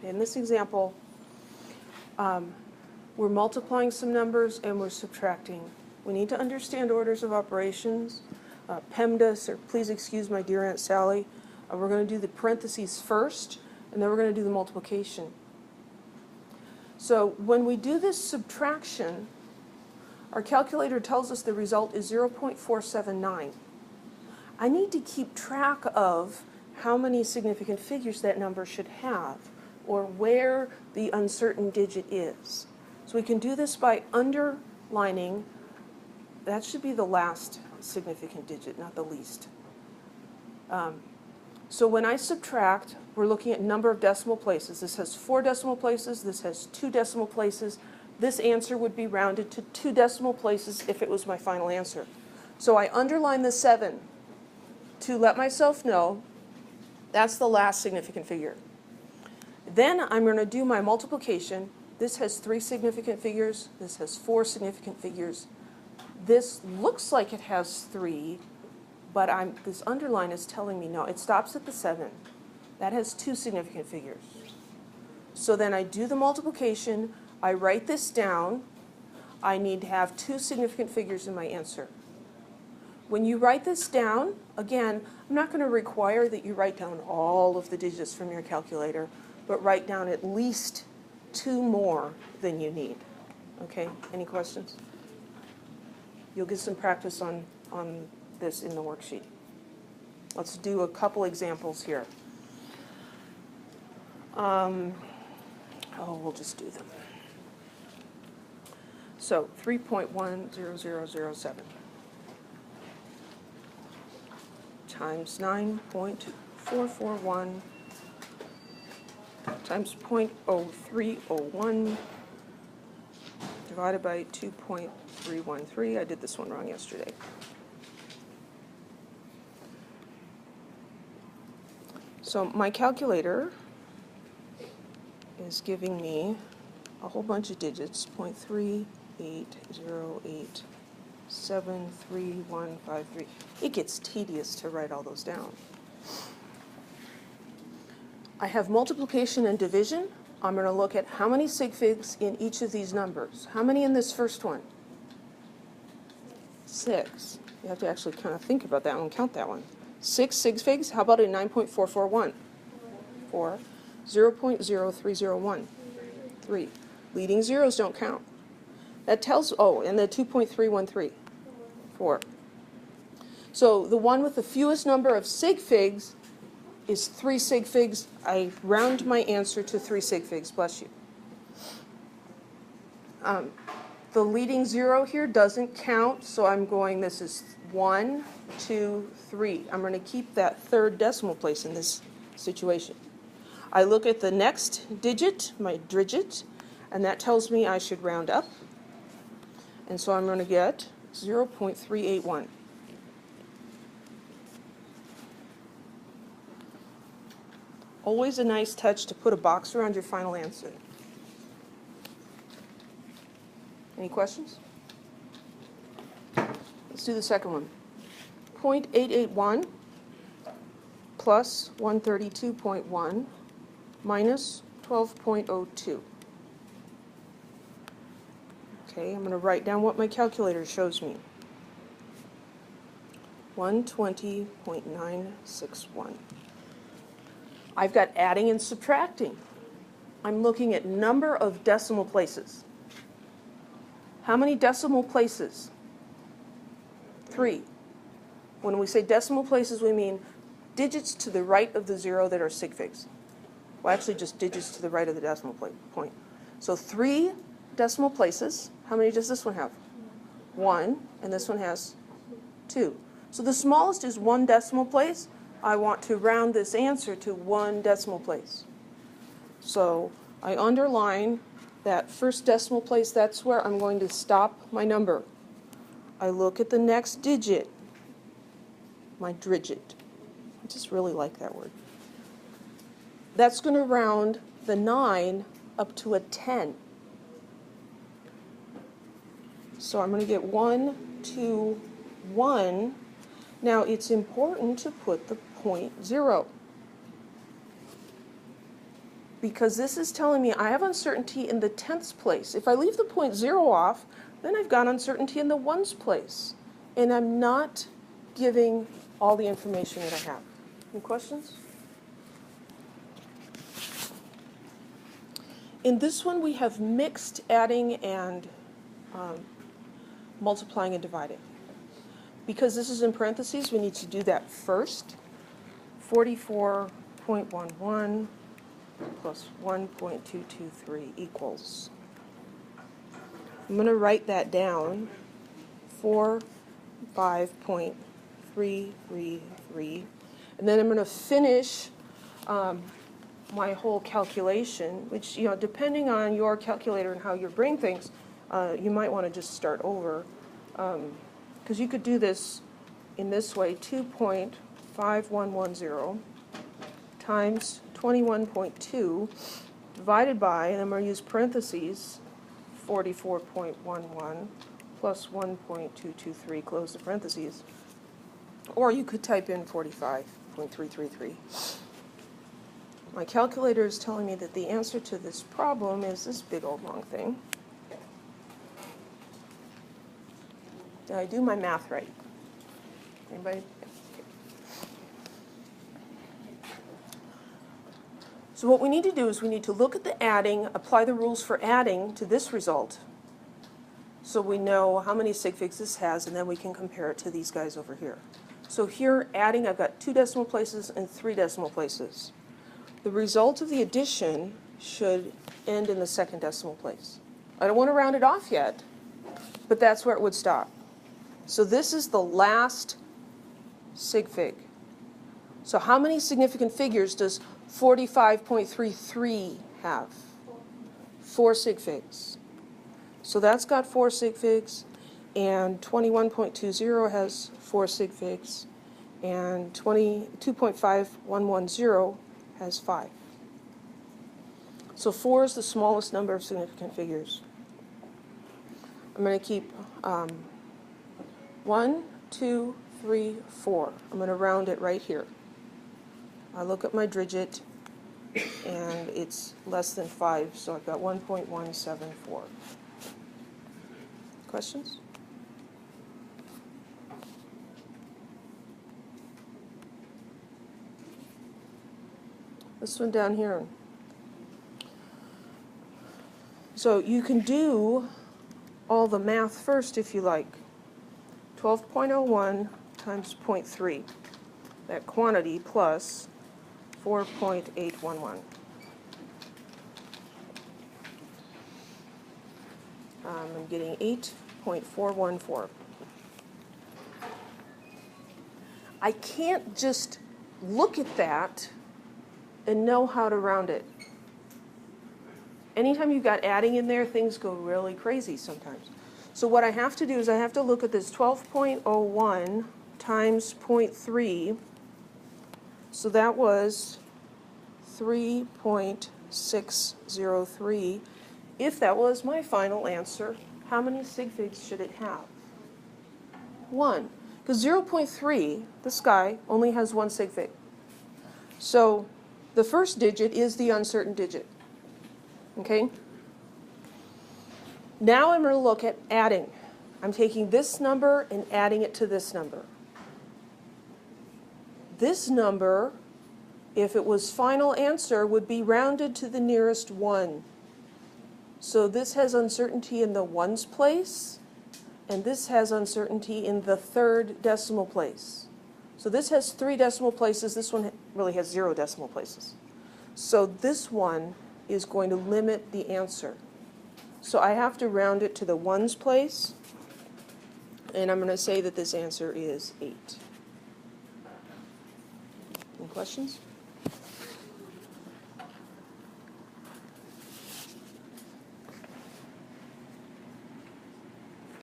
In this example, we're multiplying some numbers and we're subtracting. We need to understand orders of operations. PEMDAS, or please excuse my dear Aunt Sally, we're going to do the parentheses first, and then we're going to do the multiplication. So when we do this subtraction, our calculator tells us the result is 0.479. I need to keep track of how many significant figures that number should have, or where the uncertain digit is. So we can do this by underlining. That should be the last significant digit, not the least. So when I subtract, we're looking at number of decimal places. This has 4 decimal places. This has 2 decimal places. This answer would be rounded to 2 decimal places if it was my final answer. So I underline the 7 to let myself know that's the last significant figure. Then I'm going to do my multiplication. This has 3 significant figures. This has 4 significant figures. This looks like it has 3, but this underline is telling me no, it stops at the 7. That has 2 significant figures. So then I do the multiplication, I write this down. I need to have 2 significant figures in my answer. When you write this down, again, I'm not going to require that you write down all of the digits from your calculator, but write down at least 2 more than you need. Okay, any questions? You'll get some practice on this in the worksheet. Let's do a couple examples here. We'll just do them. So 3.10007 times 9.441 times 0.0301 divided by 2.313. I did this one wrong yesterday. So my calculator is giving me a whole bunch of digits, 0.380873153. It gets tedious to write all those down. I have multiplication and division. I'm going to look at how many sig figs in each of these numbers. How many in this first one? 6. You have to actually kind of think about that one and count that one. 6 sig figs. How about a 9.441? 4. 0.0301. 3. Leading zeros don't count. That tells, and the 2.313. 4. So the one with the fewest number of sig figs is 3 sig figs. I round my answer to 3 sig figs, bless you. The leading zero here doesn't count, so I'm going, this is 1, 2, 3. I'm going to keep that 3rd decimal place in this situation. I look at the next digit, my digit, and that tells me I should round up. And so I'm going to get 0.381. Always a nice touch to put a box around your final answer. Any questions? Let's do the second one. 0.881 plus 132.1 minus 12.02. Okay, I'm going to write down what my calculator shows me. 120.961. I've got adding and subtracting. I'm looking at number of decimal places. How many decimal places? 3. When we say decimal places, we mean digits to the right of the 0 that are sig figs. Well, actually just digits to the right of the decimal point. So 3 decimal places. How many does this one have? 1, and this one has 2. So the smallest is 1 decimal place. I want to round this answer to 1 decimal place. So I underline that first decimal place. That's where I'm going to stop my number. I look at the next digit, my digit. I just really like that word. That's going to round the 9 up to a 10. So I'm going to get 1, 2, 1. Now it's important to put the 0.0. because this is telling me I have uncertainty in the tenths place. If I leave the point 0 off, then I've got uncertainty in the ones place. And I'm not giving all the information that I have. Any questions? In this one, we have mixed adding and multiplying and dividing. Because this is in parentheses, we need to do that first. 44.11 plus 1.223 equals. I'm going to write that down. 45.333. And then I'm going to finish my whole calculation, which, depending on your calculator and how your brain thinks, you might want to just start over. Because you could do this in this way, 2.5110 times 21.2 divided by, and I'm going to use parentheses, 44.11 plus 1.223, close the parentheses. Or you could type in 45.333. My calculator is telling me that the answer to this problem is this big old long thing. Did I do my math right? Anybody? Okay. So what we need to do is we need to look at the adding, apply the rules for adding to this result, so we know how many sig figs this has, and then we can compare it to these guys over here. So here, adding, I've got 2 decimal places and 3 decimal places. The result of the addition should end in the 2nd decimal place. I don't want to round it off yet, but that's where it would stop. So this is the last sig fig. So how many significant figures does 45.33 have? 4 sig figs. So that's got 4 sig figs, and 21.20 has 4 sig figs, and 2.5110 has 5. So 4 is the smallest number of significant figures. I'm going to keep 1, 2, 3, 4. I'm going to round it right here. I look at my digit, and it's less than 5, so I've got 1.174. Questions? This one down here. So you can do all the math first if you like. 12.01 times 0.3, that quantity, plus 4.811. I'm getting 8.414. I can't just look at that and know how to round it. Anytime you've got adding in there, things go really crazy sometimes. So what I have to do is I have to look at this 12.01 times 0.3. So that was 3.603. If that was my final answer, how many sig figs should it have? 1. Because 0.3, this guy, only has 1 sig fig. So the first digit is the uncertain digit. Okay? Now I'm going to look at adding. I'm taking this number and adding it to this number. This number, if it was final answer, would be rounded to the nearest 1. So this has uncertainty in the ones place, and this has uncertainty in the 3rd decimal place. So this has 3 decimal places. This one really has 0 decimal places. So this one is going to limit the answer. So I have to round it to the ones place, and I'm going to say that this answer is 8. Any questions?